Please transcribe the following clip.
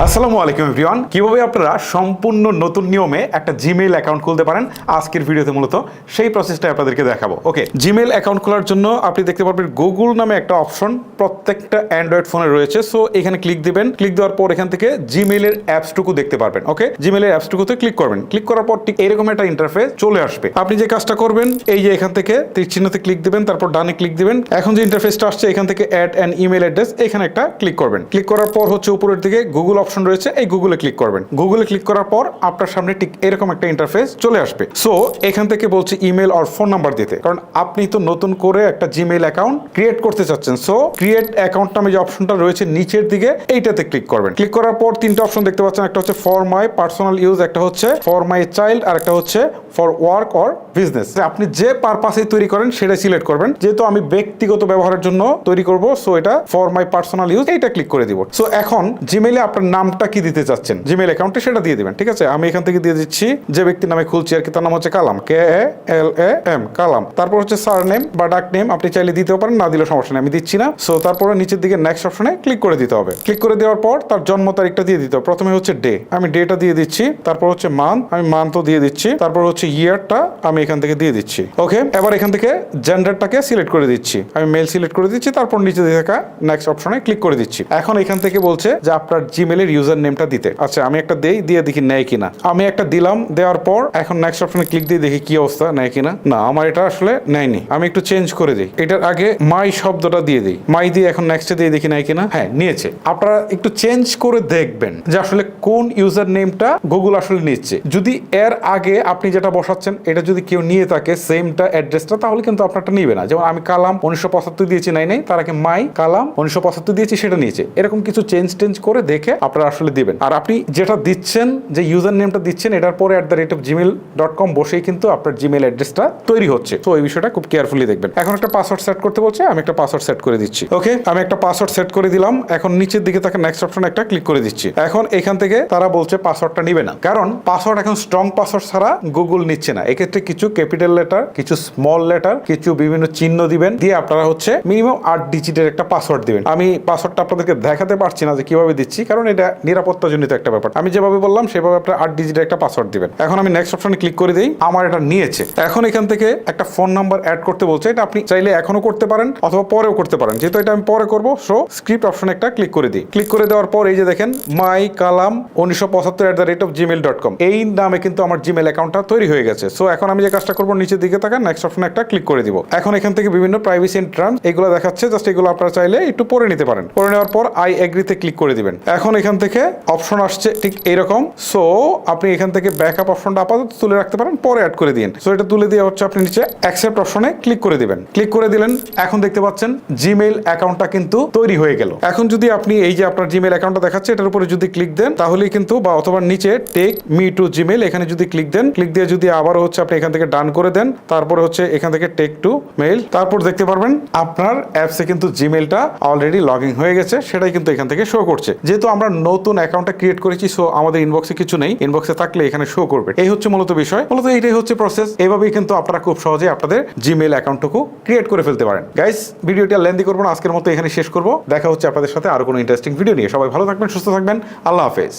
আসসালামু আলাইকুম এভরিওয়ান, কিভাবে আপনারা সম্পূর্ণ নতুন নিয়মে একটা জিমেইল অ্যাকাউন্ট খুলতে পারেন আজকের ভিডিওতে মূলত সেই প্রসেসটা আপনাদেরকে দেখাবো। ওকে, জিমেইল অ্যাকাউন্ট খোলার জন্য আপনি দেখতে পারবেন গুগল নামে একটা অপশন প্রত্যেকটা অ্যান্ড্রয়েড ফোনে রয়েছে। সো এখানে ক্লিক দিবেন, ক্লিক দেওয়ার পর এখান থেকে জিমেইলের অ্যাপসটুকু দেখতে পারবেন। ওকে, জিমেইলের অ্যাপসটুকুতে ক্লিক করবেন, ক্লিক করার পর ঠিক এরকম একটা ইন্টারফেস চলে আসবে। আপনি যে কাজটা করবেন, এই যে এখান থেকে তীর চিহ্নতে ক্লিক দিবেন, তারপর ডানে ক্লিক দিবেন। এখন যে ইন্টারফেসটা আসছে এখান থেকে অ্যাড অ্যান ইমেল অ্যাড্রেস, এখানে একটা ক্লিক করবেন। ক্লিক করার পর হচ্ছে উপরের দিকে গুগল অপশন রয়েছে, এই গুগলে ক্লিক করবেন। গুগলে ক্লিক করার পর আপনার সামনে ঠিক এরকম একটা ইন্টারফেস চলে আসবে। সো এখান থেকে বলছে ইমেল আর ফোন নাম্বার দিতে, কারণ আপনি তো নতুন করে একটা জিমেইল অ্যাকাউন্ট ক্রিয়েট করতে চাচ্ছেন। সো ক্রিয়েট অ্যাকাউন্ট নামে যে অপশনটা রয়েছে নিচের দিকে, এইটাতে ক্লিক করবেন। ক্লিক করার পর তিনটা অপশন দেখতে পাচ্ছেন, একটা হচ্ছে ফর মাই পার্সোনাল ইউজ, একটা হচ্ছে ফর মাই চাইল্ড, আর একটা হচ্ছে ফর ওয়ার্ক অর বিজনেস। আপনি যে পারপাসে তৈরি করেন সেটা সিলেক্ট করবেন। যেহেতু আমি ব্যক্তিগত ব্যবহারের জন্য তৈরি করব, সো এটা ফর মাই পার্সোনাল ইউজ, এইটা ক্লিক করে দিব। সো এখন জিমেইলে আপনার নামটা কি দিতে চাচ্ছেন জিমেইল অ্যাকাউন্টে সেটা দিয়ে দিবেন। ঠিক আছে, আমি এখান থেকে দিয়ে দিচ্ছি যে ব্যক্তির নামে খুলছি আর কি, তার নাম হচ্ছে কালাম, KALAM কালাম। তারপর হচ্ছে সারনেম বা ডাক নেম আপনি চাইলে দিতেও পারেন, না দিলে সমস্যা নেই, আমি দিচ্ছি না। সো তারপরে নিচের দিকে নেক্সট অপশনে ক্লিক করে দিতে হবে। ক্লিক করে দেওয়ার পর তার জন্ম তারিখটা দিয়ে দিতে হবে। প্রথমে হচ্ছে ডে, আমি ডেটা দিয়ে দিচ্ছি। তারপর হচ্ছে মান্থ, আমি মান্থও দিয়ে দিচ্ছি। তারপর হচ্ছে ইয়ারটা আমি এখান থেকে দিয়ে দিচ্ছি। ওকে, এবার এখান থেকে জেন্ডারটাকে সিলেক্ট করে দিচ্ছি, আমি মেল সিলেক্ট করে দিচ্ছি। তারপর নিচে থাকা নেক্সট অপশনে ক্লিক করে দিচ্ছি। এখন এখান থেকে বলছে যে আপনার জিমেইলের ইউজার নেমটা দিতে। আচ্ছা, আমি একটা দেই, দিয়ে দেখি নেয় কিনা। আমি একটা দিলাম, দেওয়ার পর এখন নেক্সট অপশনে ক্লিক দিয়ে দেখি কি অবস্থা, নেয় কিনা। না, আমার এটা আসলে নেয়নি। আমি একটু চেঞ্জ করে দিই, এটার আগে মাই শব্দটা দিয়ে দিই, মাই দিয়ে এখন নেক্সটে দিয়ে দেখি নেয় কিনা। হ্যাঁ, নিয়েছে। আপনারা একটু চেঞ্জ করে দেখবেন যে আসলে কোন ইউজার নেমটা গুগল আসলে নিচ্ছে। যদি এর আগে আপনি যেটা বসাচ্ছেন এটা যদি কেউ নিয়ে থাকে সেমটা অ্যাড্রেসটা, তাহলে কিন্তু আপনারটা নিবে না। যেমন আমি কালাম 1975 দিয়েছি, নাই, তার আগে মাই কালাম 1975 দিয়েছি, সেটা নিয়েছে। এরকম কিছু চেঞ্জ করে দেখে আপনারা আসলে দিবেন। আর আপনি যেটা দিচ্ছেন, যে ইউজার নেমটা দিচ্ছেন, এটার পরে @gmail.com বসেই কিন্তু আপনার জিমেইল অ্যাড্রেসটা তৈরি হচ্ছে। তো এই বিষয়টা খুব কেয়ারফুলি দেখবেন। এখন একটা পাসওয়ার্ড সেট করতে বলছে, আমি একটা পাসওয়ার্ড সেট করে দিচ্ছি। ওকে, আমি একটা পাসওয়ার্ড সেট করে দিলাম। এখন নিচের দিকে তাকে নেক্সট অপশনে একটা ক্লিক করে দিচ্ছি। এখন এখান থেকে তারা বলছে পাসওয়ার্ডটা নিবে না, কারণ পাসওয়ার্ড এখন স্ট্রং পাসওয়ার্ড ছাড়া গুগল নিচ্ছে না। এক্ষেত্রে কিছু ক্যাপিটাল লেটার, কিছু স্মল লেটার, কিছু বিভিন্ন চিহ্ন দিবেন, দিয়ে আপনারা হচ্ছে মিনিমাম 8 ডিজিটের একটা পাসওয়ার্ড দিবেন। আমি পাসওয়ার্ডটা আপনাদেরকে দেখাতে পারছি না যে কিভাবে দিচ্ছি, কারণ এটা নিরাপত্তাজনিত একটা ব্যাপার। আমি যেভাবে বললাম সেভাবে আপনারা 8 ডিজিটের একটা পাসওয়ার্ড দিবেন। এখন আমি নেক্সট অপশনে ক্লিক করে দিই, আমার এটা নিয়েছে। এখন এখান থেকে একটা ফোন নাম্বার অ্যাড করতে বলছে, এটা আপনি চাইলে এখনো করতে পারেন অথবা পরেও করতে পারেন। যেহেতু এটা আমি পরে করবো, সো স্ক্রিপ্ট অপশনে একটা ক্লিক করে দিই। ক্লিক করে দেওয়ার পর এই যে দেখেন মাই কালাম 1975 @gmail.com, এই নামে কিন্তু আমার জিমেইল অ্যাকাউন্টটা তৈরি হয়ে গেছে। সো এখন আমি যে কাজটা করবো, নিচের দিকে থাকা নেক্সট অপশনে একটা ক্লিক করে দিব। এখন এখান থেকে বিভিন্ন প্রাইভেসি এন্ড টার্মস এগুলো দেখাচ্ছে, জাস্ট এগুলো আপনারা চাইলে একটু পড়ে নিতে পারেন। পড়ে নেওয়ার পর আই এগ্রিতে ক্লিক করে দিবেন। এখন এখান থেকে অপশন আসছে ঠিক এইরকম। সো আপনি এখান থেকে ব্যাকআপ অপশনটা আপাতত তুলে রাখতে পারেন, পরে অ্যাড করে দিন। সো এটা তুলে দিয়ে হচ্ছে আপনি নিচে অ্যাকসেপ্ট অপশনে ক্লিক করে দিবেন। ক্লিক করে দিলেন, এখন দেখতে পাচ্ছেন জিমেইল অ্যাকাউন্টটা কিন্তু তৈরি হয়ে গেল। এখন যদি আপনি এই যে আপনার জিমেইল অ্যাকাউন্টটা দেখাচ্ছে এটার উপরে যদি ক্লিক দেন, তাহলেই কিন্তু বা অথবা নিচে টেক মি টু জিমেইল এখানে যদি ক্লিক দেন, ক্লিক দিয়ে যদি আবার হচ্ছে আপনি এখান থেকে ডান করে দেন, তারপরে হচ্ছে এখান থেকে টেক টু মেইল, তারপর দেখতে পারবেন আপনার অ্যাপসে কিন্তু জিমেইলটা অলরেডি লগ ইন হয়ে গেছে, সেটাই কিন্তু এখান থেকে শো করছে। যেহেতু আমরা নতুন অ্যাকাউন্টটা ক্রিয়েট করেছি, সো আমাদের ইনবক্সে কিছু নেই, ইনবক্সে থাকলে এখানে শো করবে। এই হচ্ছে মূলত বিষয়, মূলত এইটাই হচ্ছে প্রসেস। এইভাবেই কিন্তু আপনারা খুব সহজে আপনাদের জিমেইল অ্যাকাউন্টটুকু ক্রিয়েট করে ফেলতে পারেন। গাইস, ভিডিওটা লেন্দি করবো না, আজকের মতো এখানে শেষ করবো। দেখা হচ্ছে আপনাদের সাথে আরো কোনো ইন্টারেস্টিং ভিডিও নিয়ে। সবাই ভালো থাকবেন, সুস্থ থাকবেন, আল্লাহ হাফেজ।